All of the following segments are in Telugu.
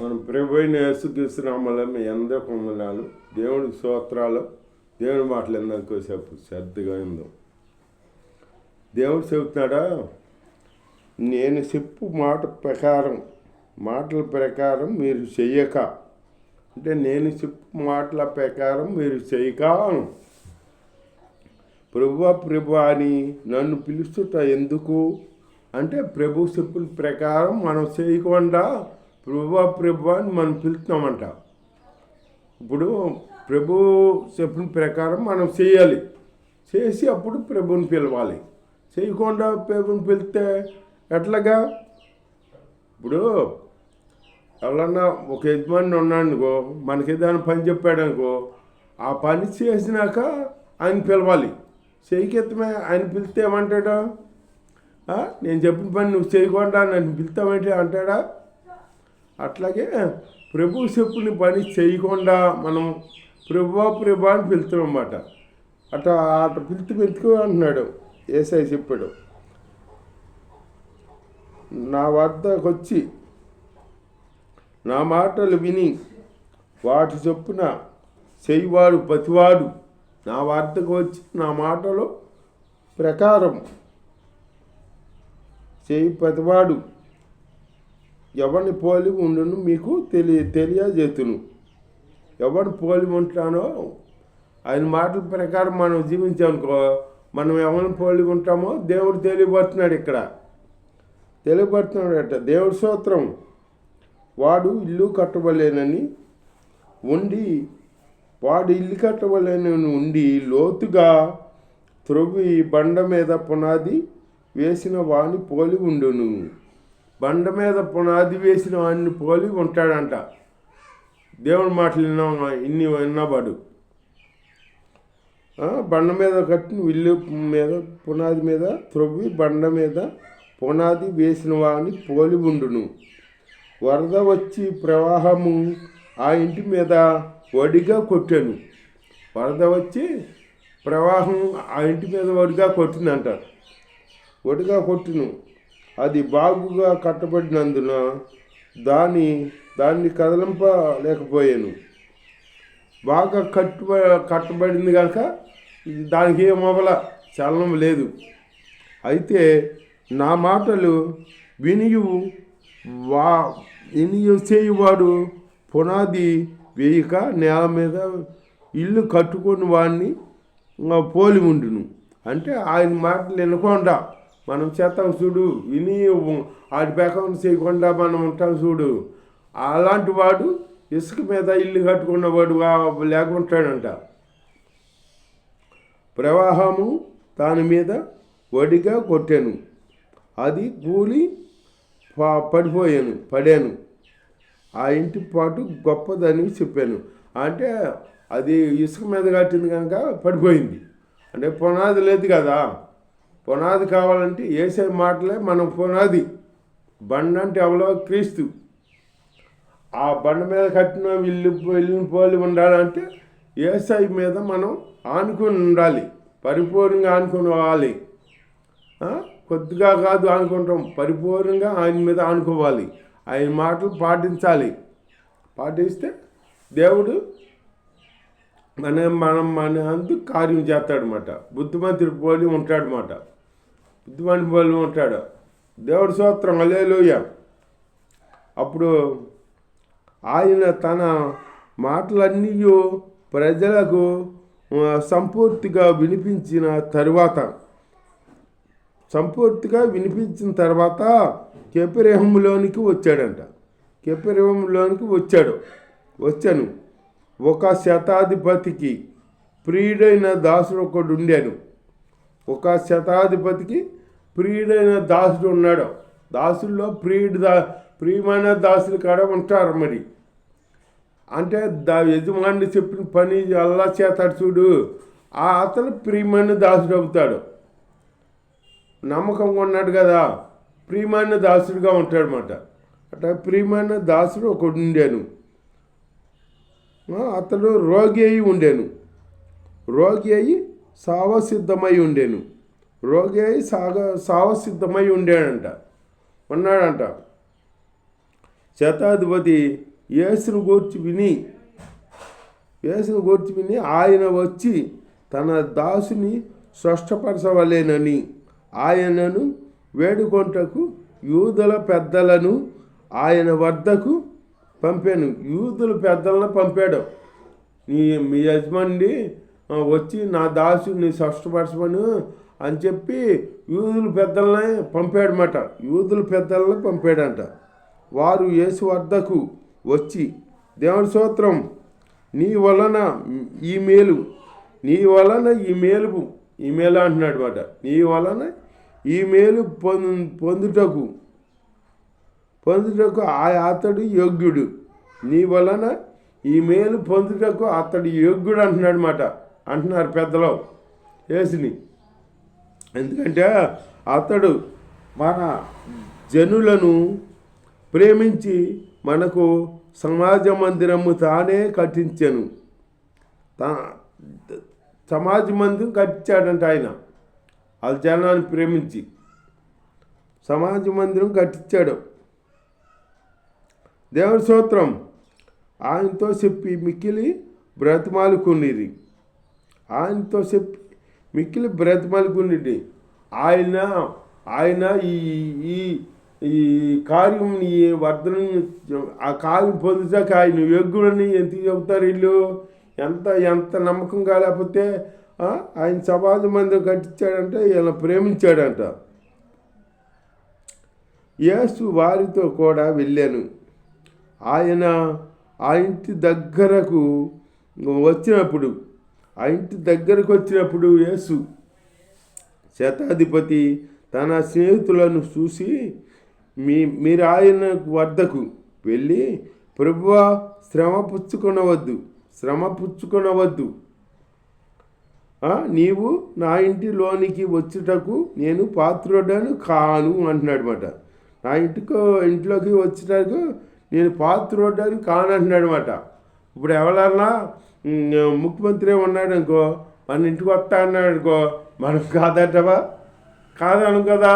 మన ప్రభు అయిన యేసుక్రీస్తు నామములో మీ అందరికీ వందనాలు. దేవుడి స్తోత్రాలు. దేవుని మాటలు ఎందాకోసేపు శ్రద్ధగా ఉందో. దేవుడు చెబుతున్నాడా, నేను చెప్పు మాటల ప్రకారం మీరు చెయ్యక, అంటే నేను చెప్పు మాటల ప్రకారం మీరు చేయక, ప్రభు అని నన్ను పిలుస్తుట ఎందుకు అంటే, ప్రభు చెప్పుల ప్రకారం మనం చేయకుండా ప్రభు అని మనం పిలుస్తున్నామంట. ఇప్పుడు ప్రభు చెప్పిన ప్రకారం మనం చేయాలి, చేసి అప్పుడు ప్రభుని పిలవాలి. చేయకుండా ప్రభుని పిలిస్తే ఎట్లాగా? ఇప్పుడు ఎవరన్నా ఒక యజమాని ఉన్నాడనుకో, మనకి ఏదైనా పని చెప్పాడనుకో, ఆ పని చేసినాక ఆయన పిలవాలి. చేయకెత్తమే ఆయన పిలిస్తే ఏమంటాడా? నేను చెప్పిన పని నువ్వు చేయకుండా నన్ను పిలుస్తామంటే అంటాడా? అట్లాగే ప్రభు చెప్పుని పని చేయకుండా మనం ప్రభు అని పిలుస్తాం అన్నమాట. అట్లా పిలుతు అంటున్నాడు యేసయ్య. చెప్పాడు, నా వద్దకు వచ్చి నా మాటలు విని వాటి చొప్పున చేయివాడు ప్రతివాడు నా వద్దకు వచ్చి నా మాటలు ప్రకారం చేయి ప్రతివాడు ఎవరిని పోలి ఉండును మీకు తెలియజేతును. ఎవరిని పోలి ఉంటానో ఆయన మాటల ప్రకారం మనం జీవించామనుకో, మనం ఎవరిని పోలి ఉంటామో దేవుడు తెలియబడుతున్నాడు. ఇక్కడ తెలియబడుతున్నాడట. దేవుడి స్తోత్రం. వాడు ఇల్లు కట్టవలేనని ఉండి లోతుగా త్రొవ్వి బండ మీద పునాది వేసిన వాడిని పోలి ఉండును. బండ మీద పునాది వేసిన వాడిని పోలి ఉంటాడంట. దేవుని మాటలు విన్నవాడు. బండ మీద కట్టిన ఇల్లు మీద పునాది మీద త్రొవ్వి బండ మీద పునాది వేసిన వాడిని పోలి ఉండును. వరద వచ్చి ప్రవాహము ఆ ఇంటి మీద వడిగా కొట్టాను. వరద వచ్చి ప్రవాహం ఆ ఇంటి మీద వడిగా కొట్టిందంట. వడిగా కొట్టును. అది బాగుగా కట్టబడినందున దాన్ని కదలింపలేకపోయాను. బాగా కట్టబడింది కనుక దానికి ఏ మొదల చలనం లేదు. అయితే నా మాటలు వినియు చేయువాడు పునాది వేయక నేల మీద ఇల్లు కట్టుకొని వాడిని పోలి ఉండును. అంటే ఆయన మాటలు వినకుండా మనం చేస్తాం చూడు, విని వాటి ప్రకారం చేయకుండా మనం ఉంటాం చూడు, అలాంటి వాడు ఇసుక మీద ఇల్లు కట్టుకున్నవాడు లేకుంటాడంట. ప్రవాహము దాని మీద వడిగా కొట్టాను, అది కూలి పడాను. ఆ ఇంటి పాటు గొప్పదని చెప్పాను. అంటే అది ఇసుక మీద కట్టింది కనుక పడిపోయింది. అంటే పునాది లేదు కదా. పునాది కావాలంటే యేసయ్య మాటలే మనం పునాది. బండ అంటే ఎవరో క్రీస్తు. ఆ బండ మీద కట్టిన ఇల్లుని పోలి ఉండాలంటే యేసయ్య మీద మనం ఆనుకొని ఉండాలి, పరిపూర్ణంగా ఆనుకోవాలి. కొద్దిగా కాదు ఆనుకుంటాం, పరిపూర్ణంగా ఆయన మీద ఆనుకోవాలి. ఆయన మాటలు పాటించాలి. పాటిస్తే దేవుడు మన అందుకు కార్యం చేస్తాడనమాట. బుద్ధిమంతుడు పోలి ఉంటాడనమాట. బుద్ధిమంతుడు పోలి ఉంటాడు. దేవుడి స్తోత్రం. హల్లెలూయా. అప్పుడు ఆయన తన మాటలన్నీ ప్రజలకు సంపూర్తిగా వినిపించిన తర్వాత కెఫెరేములోనికి వచ్చాడంట. కెఫెరేములోనికి వచ్చాను. ఒక శతాధిపతికి ప్రియుడైన దాసుడు ఒకడు ఉండాను. ఒక శతాధిపతికి ప్రియుడైన దాసుడు ఉన్నాడు. దాసుల్లో ప్రియమైన దాసులు కాడ ఉంటారు. మరి అంటే యజమాని చెప్పిన పని అల్లా చేస్తాడు చూడు, అతను ప్రియమైన దాసుడు అవుతాడు. నమ్మకంగా ఉన్నాడు కదా, ప్రియమైన దాసుడుగా ఉంటాడనమాట. అట్లా ప్రియమైన దాసుడు ఒకడు ఉండాను. అతడు రోగి అయి సావసిద్ధమై ఉన్నాడంట. శతాధిపతి యేసును గూర్చి విని ఆయన వచ్చి తన దాసుని స్పష్టపరచవలేనని ఆయనను వేడుకొంటకు యూదుల పెద్దలను ఆయన వద్దకు పంపాను. యూదుల పెద్దలను పంపాడు. మీ యజమాని వచ్చి నా దాసుని స్పష్టపరచమను అని చెప్పి యూదుల పెద్దలని పంపాడంట. వారు యేసు వద్దకు వచ్చి, దేవుని స్తోత్రం, నీ వలన ఈ మేలు అంటున్నాడు మాట. నీ వలన ఈ మేలు పొందుటకు అతడు యోగ్యుడు. నీ వలన ఈ మేలు పొందుటకు అతడు యోగ్యుడు అంటున్నారు పెద్దలు యేసుని. ఎందుకంటే అతడు మన జనులను ప్రేమించి మనకు సమాజ మందిరము తానే కట్టించాను. సమాజ మందిరం కట్టించాడంట ఆయన. వాళ్ళ జనాన్ని ప్రేమించి సమాజ మందిరం కట్టించాడు. దేవుని స్తోత్రం. ఆయనతో చెప్పి మిక్కిలి బ్రతిమాలుకునిరి. ఆయన ఈ కార్యం వర్ధన ఆ కార్యం పొందుతాక ఆయన యోగ్యుడని ఎంత చెబుతారు వీళ్ళు. ఎంత నమ్మకం కాలేకపోతే ఆయన సమాజ మందిరం కట్టించాడంటే ఇలా ప్రేమించాడంట. యేసు వారితో కూడా వెళ్ళాను. ఆయన ఆ ఇంటి దగ్గరకు వచ్చినప్పుడు యేసు శతాధిపతి తన స్నేహితులను చూసి మీరు ఆయన వద్దకు వెళ్ళి, ప్రభువా, శ్రమ పుచ్చుకొనవద్దు, నీవు నా ఇంటిలోనికి వచ్చుటకు నేను పాత్రుడను కాను అంటున్నాడు మాట. నా ఇంట్లోకి వచ్చేటకు నేను పాత్రుడని కాను అంటున్నాడు మాట. ఇప్పుడు ఎవరన్నా ముఖ్యమంత్రి ఉన్నాడు అనుకో, మన ఇంటికి వస్తా అన్నాడు అనుకో, మనం కాదను కదా.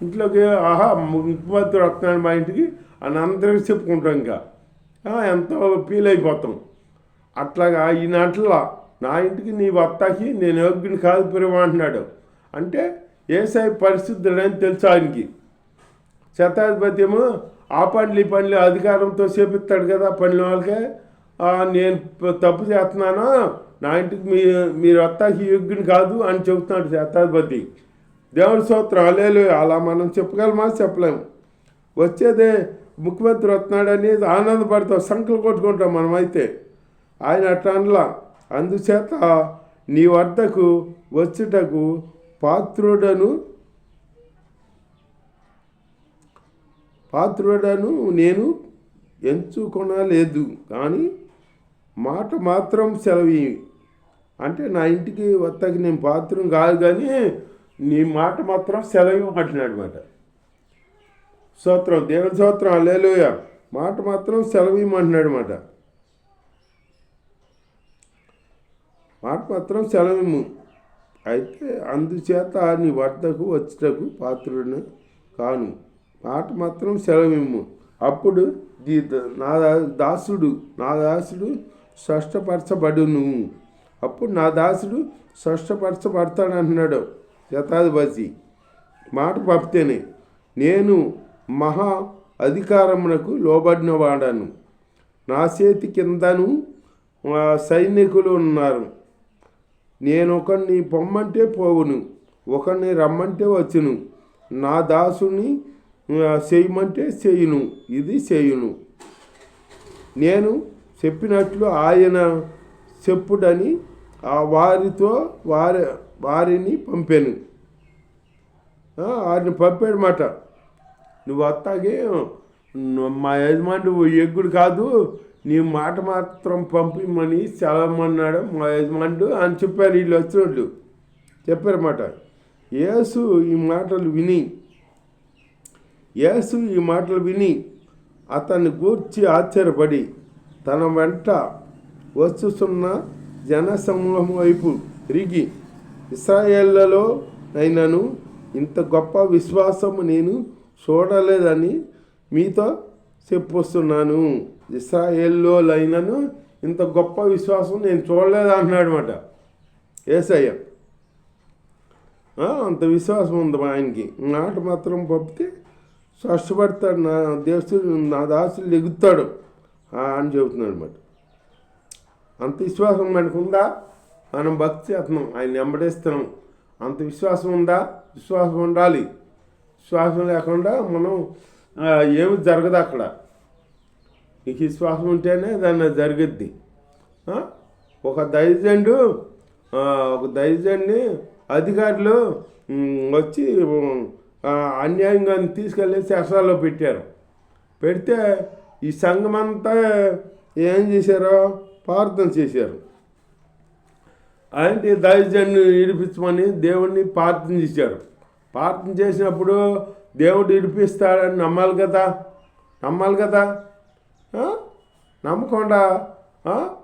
ఇంట్లోకి ముఖ్యమంత్రి వస్తున్నాడు మా ఇంటికి అని అందరికీ చెప్పుకుంటాం. ఇంకా ఎంతో ఫీల్ అయిపోతాం. అట్లాగా ఈయనట్లా నా ఇంటికి నీ వత్తాకి నేను యోగ్యుని కాదు ప్రేమ అంటున్నాడు. అంటే యేసై పరిశుద్ధుడని తెలుసు ఆయనకి. శతాధిపతి ఏమో ఆ పనులు ఈ పనులు అధికారంతో చేపిస్తాడు కదా పనుల వాళ్ళకే. నేను తప్పు చేస్తున్నాను, నా ఇంటికి మీరు వత్తాకి యోగ్యుని కాదు అని చెబుతున్నాడు శతాధిపతి. దేవుని స్తోత్రం, హల్లెలూయా. అలా మనం చెప్పగలమా? చెప్పలేము. వచ్చేదే ముఖ్యమంత్రి వస్తున్నాడని ఆనందపడతాం, సంకలు కొట్టుకుంటాం మనమైతే. ఆయన అట్లా అనలా. అందుచేత నీ వద్దకు వచ్చుటకు పాత్రుడను నేను ఎంచుకొనలేదు, కానీ మాట మాత్రం సెలవి. అంటే నా ఇంటికి వద్దకు నేను పాత్రం కాదు, కానీ నీ మాట మాత్రం సెలవు అంటున్నాడు అనమాట. స్తోత్రం, దేవుని స్తోత్రం, హల్లెలూయా. మాట మాత్రం సెలవు ఇమ్మంటున్నాడు అనమాట. మాట మాత్రం సెలవు. అయితే అందుచేత నీ వద్దకు వచ్చుటకు పాత్రుడను కాను, మాట మాత్రం సెలవిమ్ము. అప్పుడు నా దాసుడు స్పష్టపరచబడును. అప్పుడు నా దాసుడు స్పష్టపరచబడతాడు అంటున్నాడు శతాధిపతి. మాట పంపితేనే నేను మహా అధికారమునకు లోబడిన వాడాను. నా చేతి కిందను సైనికులు ఉన్నారు. నేను ఒకరిని పొమ్మంటే పోవును, ఒకరిని రమ్మంటే వచ్చును, నా దాసుని చేయమంటే చేయును, ఇది చేయును. నేను చెప్పినట్లు ఆయన చెప్పుడని వారిని పంపాను. వారిని పంపాడు మాట. నువ్వు వస్తాగే మా యజమానుడు ఎగ్గుడు కాదు, నీ మాట మాత్రం పంపిమని సెలవమన్నాడు మా యజమానుడు అని చెప్పారు. వీళ్ళు వచ్చినట్లు చెప్పారన్నమాట. యేసు ఈ మాటలు విని అతన్ని గూర్చి ఆశ్చర్యపడి తన వెంట వస్తున్న జనసమూహం వైపు తిరిగి, ఇశ్రాయేళ్లలో నైనను ఇంత గొప్ప విశ్వాసము నేను చూడలేదని మీతో చెప్పొస్తున్నాను. ఇశ్రాయేలులోనైనను ఇంత గొప్ప విశ్వాసం నేను చూడలేదు అంటున్నాడు అనమాట యేసయ్య. అంత విశ్వాసం ఉంది ఆయనకి. మాట మాత్రం పంపితే స్పష్టపడతాడు, నా దాసులు ఎగుతాడు అని చెబుతున్నాడు అనమాట. అంత విశ్వాసం మనకు ఉందా? మనం భక్తి చేస్తున్నాం, ఆయన వెంబడిస్తున్నాం. అంత విశ్వాసం ఉందా? విశ్వాసం ఉండాలి. విశ్వాసం లేకుండా మనం ఏమి జరగదు అక్కడ. నీకు విశ్వాసం ఉంటేనే దాన్ని జరుగుద్ది. ఒక దైవజనుడిని అధికారులు వచ్చి అన్యాయంగా తీసుకెళ్ళి శస్త్రాల్లో పెట్టారు. పెడితే ఈ సంఘం అంతా ఏం చేశారో ప్రార్థన చేశారు. అంటే దైవజనుని విడిపించమని దేవుడిని ప్రార్థన చేశారు. ప్రార్థన చేసినప్పుడు దేవుడు విడిపిస్తాడని నమ్మాలి కదా. నమ్మకుండా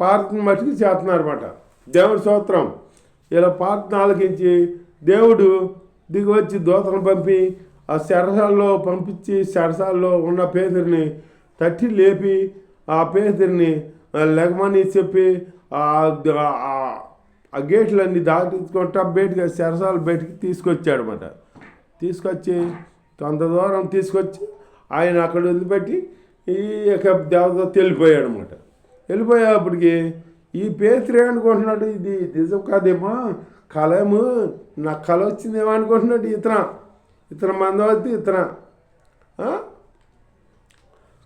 ప్రార్థన మట్టుకు చేస్తున్నారన్నమాట. దేవుడి స్తోత్రం. ఇలా ప్రార్థన ఆలకించి దేవుడు దిగి వచ్చి దూతను పంపి ఆ చెరసాల్లో పంపించి చెరసాల్లో ఉన్న పేదరిని తట్టి లేపి ఆ పేదరిని లెగమని చెప్పి ఆ గేట్లన్నీ దాటించుకుంటా బయటికి చెరసాలు బయటికి తీసుకొచ్చాడు అన్నమాట. తీసుకొచ్చి కొంత దూరం తీసుకొచ్చి ఆయన అక్కడ వదిలిపెట్టి ఈ యొక్క దేవత వెళ్ళిపోయాడు అన్నమాట. వెళ్ళిపోయేప్పటికి ఈ పేతురు అనుకుంటున్నాడు, ఇది నిజం కాదేమో, కళేమో, నాకు కళ వచ్చిందేమో అనుకుంటున్నాడు. ఇతర మందవతి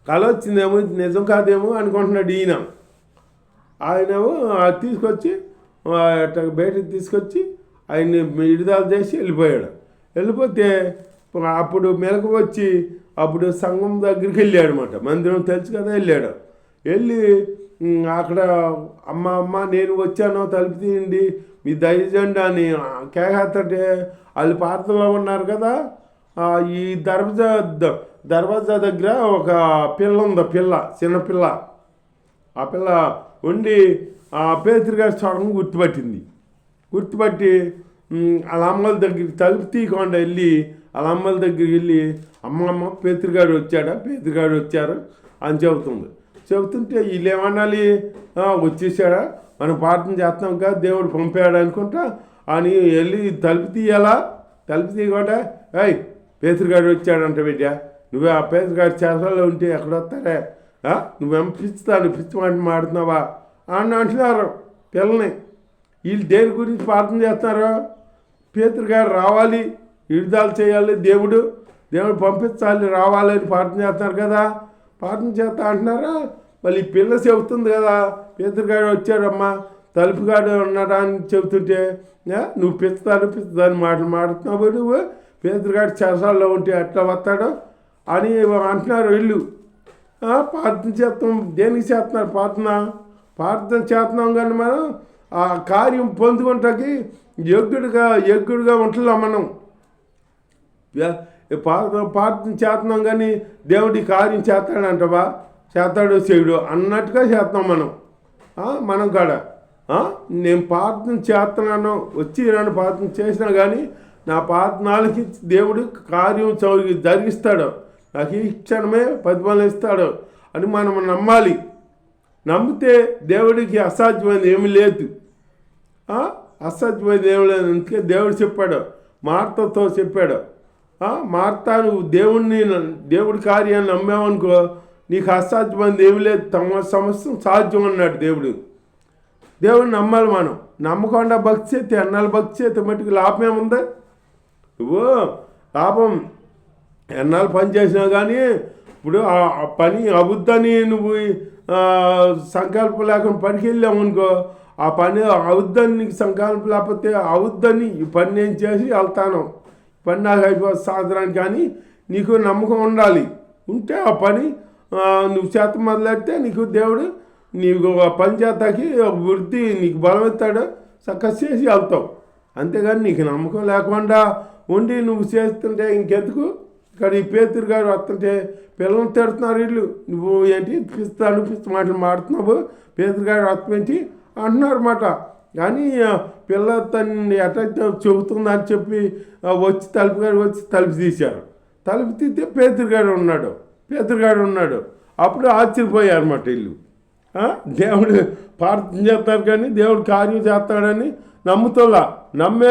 కళ వచ్చిందేమో, నిజం కాదేమో అనుకుంటున్నాడు ఈయన. ఆయనేమో తీసుకొచ్చి బయటకు తీసుకొచ్చి ఆయన్ని విడుదల చేసి వెళ్ళిపోతే అప్పుడు మెలకు వచ్చి అప్పుడు సంఘం దగ్గరికి వెళ్ళాడు అనమాట. మందిరం తెలుసు కదా, వెళ్ళి అక్కడ అమ్మ నేను వచ్చాను, తలుపు తీయండి, మీ దైవజనుడు అని కేకేస్తుంటే వాళ్ళు ప్రార్థనలో ఉన్నారు కదా. ఈ దర్వాజా దగ్గర ఒక పిల్ల ఉంది, చిన్నపిల్ల. ఆ పిల్ల ఉండి ఆ పేతురు గారి స్వరం గుర్తుపట్టి వాళ్ళ అమ్మల దగ్గరికి తలుపు తీయకుండా వెళ్ళి వాళ్ళ అమ్మల దగ్గరికి వెళ్ళి అమ్మ పేతురు గారు వచ్చారు అని చెబుతుంటే వీళ్ళు ఏమనాలి, వచ్చేసాడా, మనం ప్రార్థన చేస్తాం కదా, దేవుడు పంపాడు అనుకుంటా అని వెళ్ళి తలుపు తీయకుండా పేతురు గారు వచ్చాడంట బిడ్డ, నువ్వు ఆ పేతురు గారి చేతల్లో ఉంటే ఎక్కడ వస్తారే, నువ్వేమో పిచ్చి మాడుతున్నావా అని అంటున్నారు పిల్లని. వీళ్ళు దేని గురించి ప్రార్థన చేస్తున్నారు? పేతురు గారు రావాలి, విడుదల చేయాలి, దేవుడు పంపించాలి, రావాలని ప్రార్థన చేస్తున్నారు కదా. ప్రార్థన చేస్తా అంటున్నారా? మళ్ళీ పిల్ల చెబుతుంది కదా, పేతురు గారు వచ్చాడమ్మా, తలుపు గారు ఉన్నాడా అని చెబుతుంటే నువ్వు పిస్తాను మాడుతున్నావు, నువ్వు పేతురు గారు చెరసాల్లో ఉంటే ఎట్లా వస్తాడో అని అంటున్నారు వీళ్ళు. ప్రార్థన చేస్తాం, దేనికి చేస్తున్నారు? ప్రార్థన చేస్తున్నాం కానీ మనం ఆ కార్యం పొందుకుంటాకి యోగ్యుడిగా ఉంటున్నాం మనం. ప్రార్థన చేస్తున్నాం కానీ దేవుడి కార్యం చేస్తాడంటవా, చేస్తాడో చేయడు అన్నట్టుగా చేస్తాం మనం కాడ. నేను ప్రార్థన చేస్తున్నాను, వచ్చి నన్ను ప్రార్థన చేసినా కానీ నా ప్రార్థనలకి దేవుడు కార్యం జరిగిస్తాడు, నాకు ఈ క్షణమే ప్రతిఫలం ఇస్తాడు అని మనం నమ్మాలి. నమ్మితే దేవుడికి అసాధ్యమైనది ఏమీ లేదు. అందుకే దేవుడు చెప్పాడు, మార్తతో చెప్పాడు, మార్తా నువ్వు దేవుడి కార్యాన్ని నమ్మావనుకో, నీకు అసాధ్యమైనది ఏమి లేదు, తమ సమస్య సాధ్యం అన్నాడు దేవుడిని నమ్మాలి మనం. నమ్మకుండా భక్తి చేస్తే ఎన్నాళ్ళు భక్తి చేస్తే మట్టుకు లాభం ఏముంది? నువ్వు లాభం ఎన్నాళ్ళు పని చేసినా కానీ ఇప్పుడు ఆ పని అవుద్దని నువ్వు సంకల్పం లేకుండా పనికి వెళ్ళామనుకో, ఆ పని అవుద్దని నీకు సంకల్పం లేకపోతే అవుద్దని ఈ పని నేను చేసి వెళ్తాను, పని నాకు అయిపోతుంది సాయంత్రానికి, కానీ నీకు నమ్మకం ఉండాలి. ఉంటే ఆ పని నువ్వు చేత మొదలెడితే నీకు దేవుడు నీకు పని చేతాకి వృద్ధి నీకు బలం ఇస్తాడు, చక్కగా చేసి వెళ్తావు. అంతేగాని నీకు నమ్మకం లేకుండా ఉండి నువ్వు చేస్తుంటే ఇంకెందుకు? ఇక్కడ ఈ పేతురు గారు వస్తుంటే పిల్లలు తిడుతున్నారు వీళ్ళు, నువ్వు ఏంటి పిచ్చి మాటలు మాడుతున్నావు, పేతురు గారు వస్తుంటి అంటున్నారు అన్నమాట. కానీ పిల్ల తను ఎట్లయితే చెబుతుందని చెప్పి వచ్చి తలుపు తీశారు. తలుపు తీస్తే పేతురు గారు ఉన్నాడు. అప్పుడు ఆశ్చర్యపోయారు అన్నమాట వీళ్ళు. దేవుడు ప్రార్థన చేస్తారు కానీ దేవుడు కార్యం చేస్తాడని నమ్ముతోలా. నమ్మే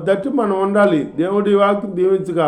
దట్టు మనం ఉండాలి. దేవుడి వాక్యం దీవించుగా.